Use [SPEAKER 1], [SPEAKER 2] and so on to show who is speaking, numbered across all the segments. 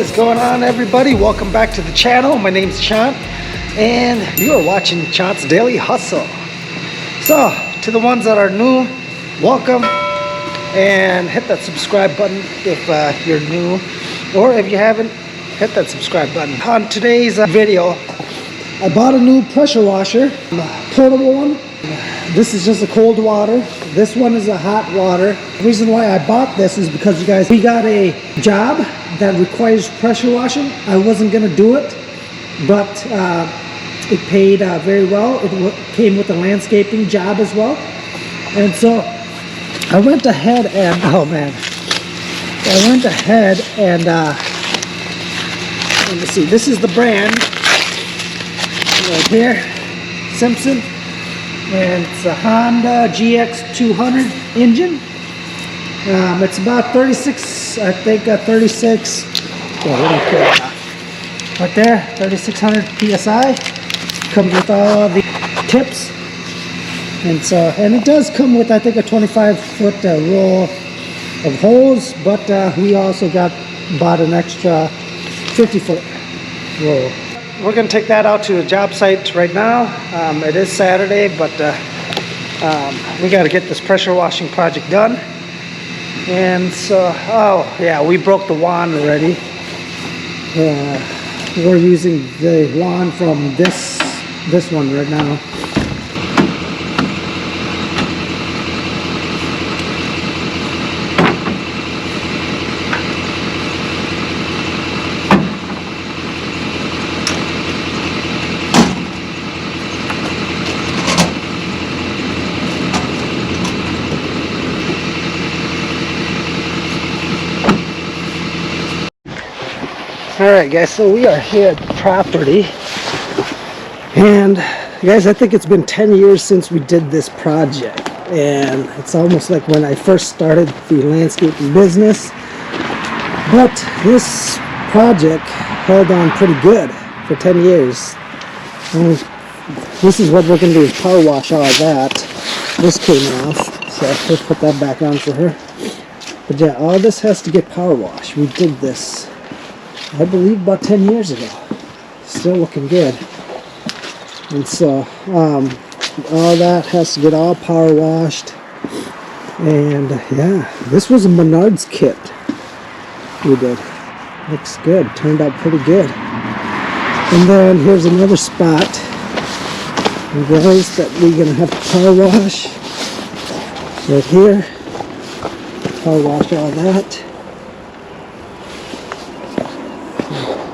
[SPEAKER 1] is going on, everybody? Welcome back to the channel. My name's Chant and you are watching Chant's Daily Hustle. So to the ones that are new, welcome, and hit that subscribe button if you're new, or if you haven't, hit that subscribe button. On today's video, I bought a new pressure washer, a portable one. This is just a cold water. This one is a hot water. The reason why I bought this is because, you guys, we got a job that requires pressure washing. I wasn't gonna do it, but it paid very well. It came with a landscaping job as well. And so I went ahead and, oh man, I went ahead and, let me see, this is the brand right here, Simpson. And it's a Honda GX200 engine. It's about 36, I think 36, right there, 3600 PSI. Comes with all the tips. And so, and it does come with, I think, a 25-foot roll of hose, but we also bought an extra 50-foot roll. We're going to take that out to a job site right now. It is Saturday, but we got to get this pressure washing project done. And so, oh yeah, we broke the wand already. We're using the wand from this one right now. Alright guys, so we are here at the property, and guys, I think it's been 10 years since we did this project, and it's almost like when I first started the landscaping business. But this project held on pretty good for 10 years. And this is what we're going to do, is power wash all of that. This came off, so let's put that back on for her. But yeah, all this has to get power washed. We did this, I believe, about 10 years ago. Still looking good. And so all that has to get all power washed. And yeah, this was a Menards kit we did. Looks good, turned out pretty good. And then here's another spot, guys, that we're gonna have to power wash right here. Power wash all that.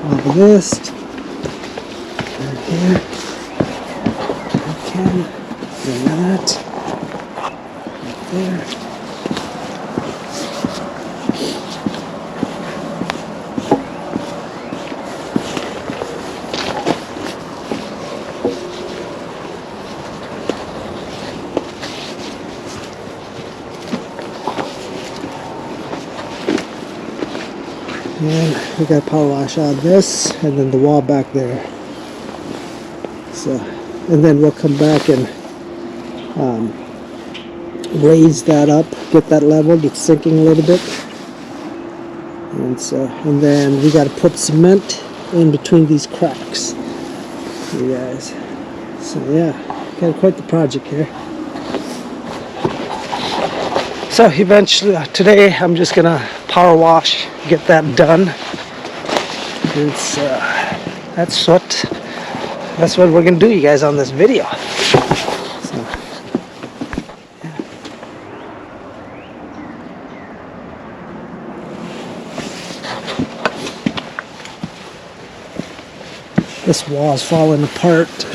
[SPEAKER 1] All this right here, okay, and that right there. And we got to power wash out this, and then the wall back there. So, and then we'll come back and raise that up, get that leveled. It's sinking a little bit. And so, and then we got to put cement in between these cracks, you guys. So yeah, got quite the project here. So eventually, today I'm just gonna power wash, get that done. It's that's what we're gonna do, you guys, on this video. So, yeah. This wall's falling apart.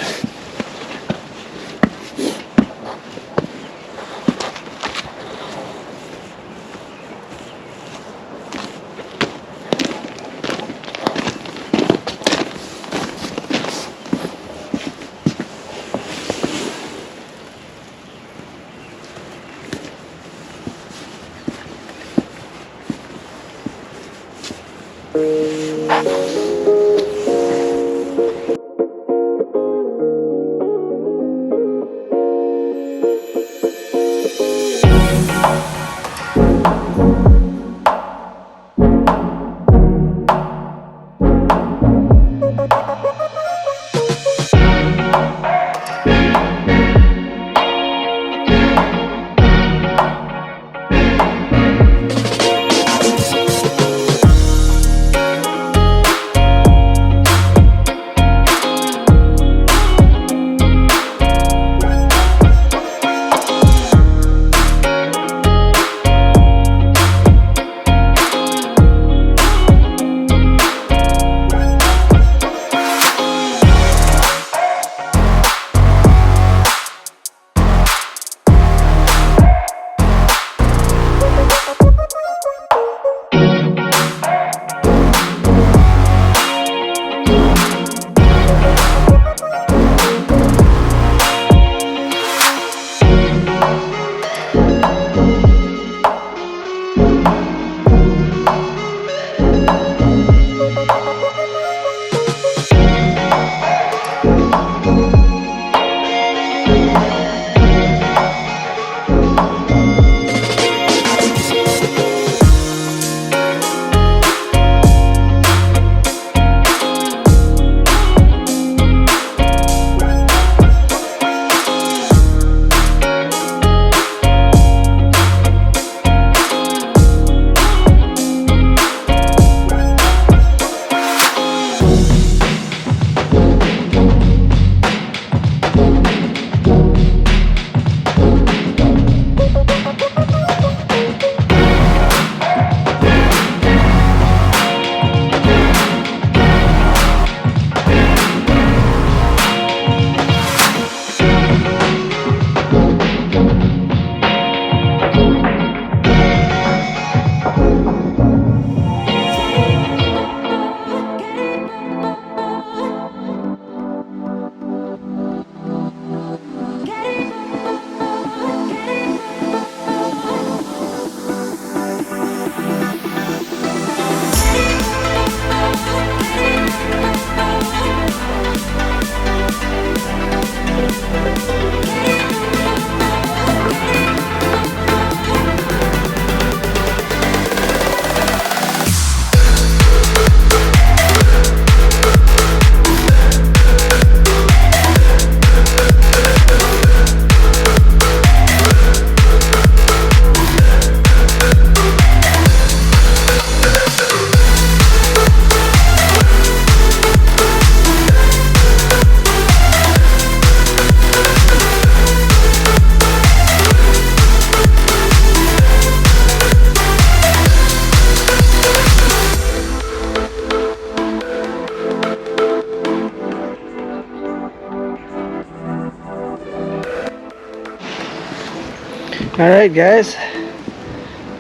[SPEAKER 1] Alright guys,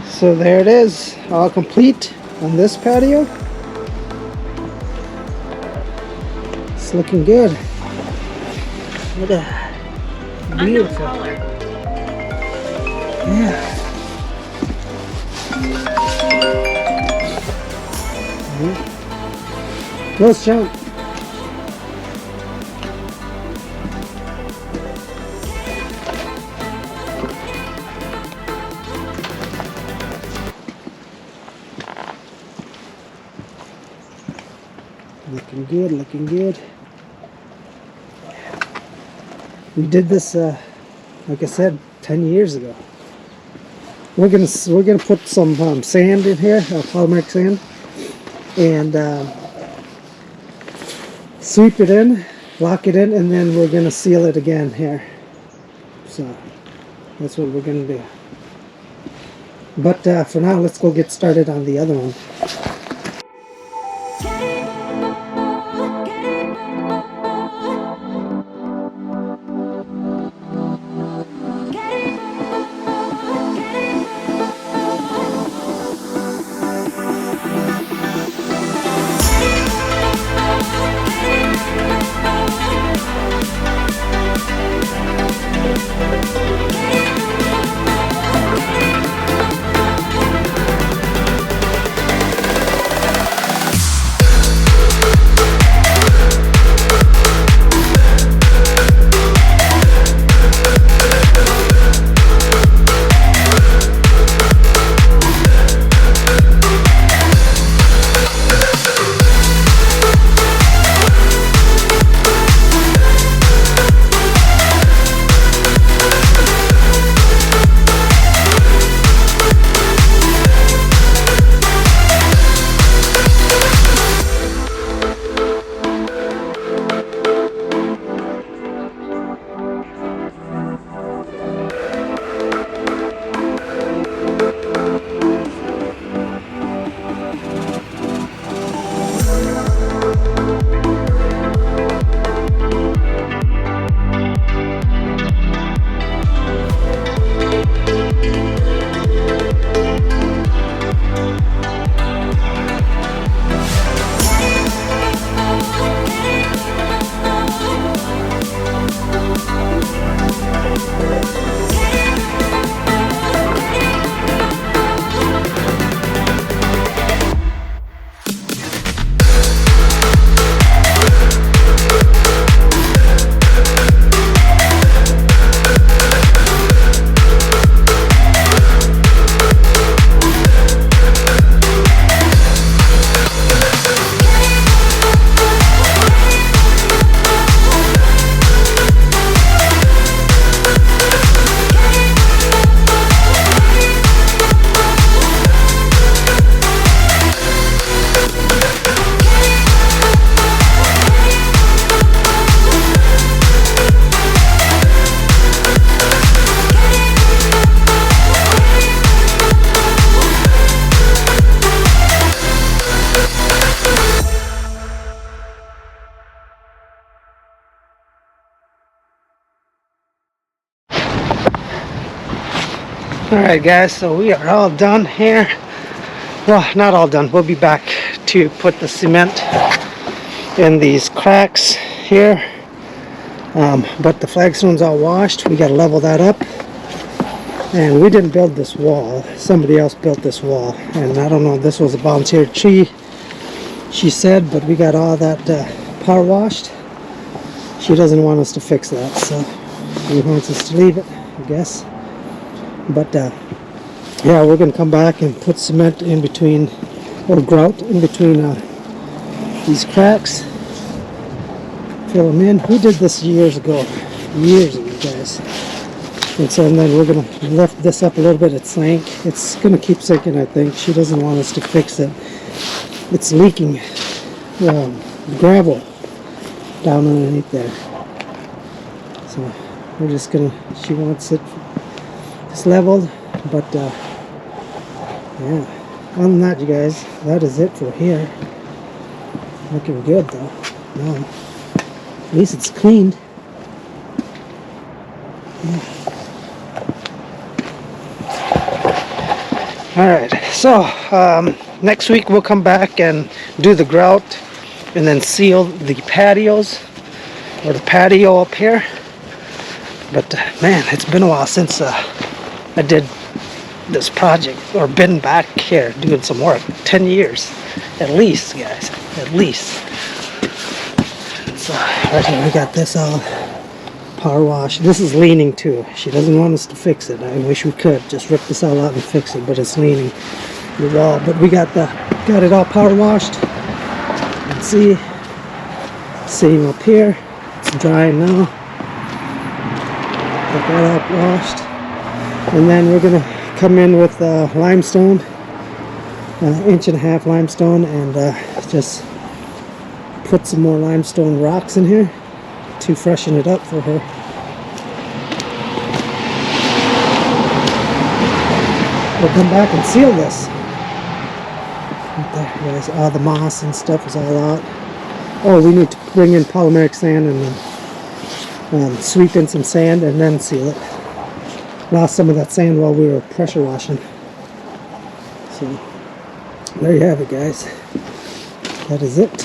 [SPEAKER 1] so there it is, all complete on this patio. It's looking good. Look at that. Beautiful. Yeah. Let's jump. Looking good, looking good. We did this, like I said, 10 years ago. We're gonna put some sand in here, polymer sand, and sweep it in, lock it in, and then we're gonna seal it again here. So that's what we're gonna do. But for now, let's go get started on the other one. Alright guys, so we are all done here. Well, not all done. We'll be back to put the cement in these cracks here. But the flagstone's all washed. We got to level that up. And we didn't build this wall. Somebody else built this wall. And I don't know, this was a volunteer tree, she said, but we got all that power washed. She doesn't want us to fix that, so she wants us to leave it, I guess. But yeah, we're gonna come back and put cement in between, or grout in between these cracks, fill them in. We did this years ago, guys. And so then we're gonna lift this up a little bit. It sank. It's gonna keep sinking, I think. She doesn't want us to fix it. It's leaking gravel down underneath there. So we're just gonna, she wants it leveled, but yeah, other than that, you guys, that is it for here. Looking good though. No, at least it's cleaned. Yeah. All right, so next week we'll come back and do the grout and then seal the patios, or the patio up here. But man, it's been a while since I did this project, or been back here doing some work. 10 years at least, guys, at least. So right here we got this all power wash. This is leaning too. She doesn't want us to fix it. I wish we could just rip this all out and fix it, but it's leaning the wall. But we got it all power washed. You can see, same up here. It's drying now. Got that all washed, and then we're gonna come in with limestone, 1.5 inch limestone, and just put some more limestone rocks in here to freshen it up for her. We'll come back and seal this. Right there, guys. All the moss and stuff is all out. Oh, we need to bring in polymeric sand and sweep in some sand and then seal it. Lost some of that sand while we were pressure washing. So there you have it, guys. That is it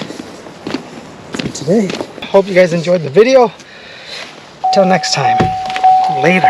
[SPEAKER 1] for today. Hope you guys enjoyed the video. Till next time. Later.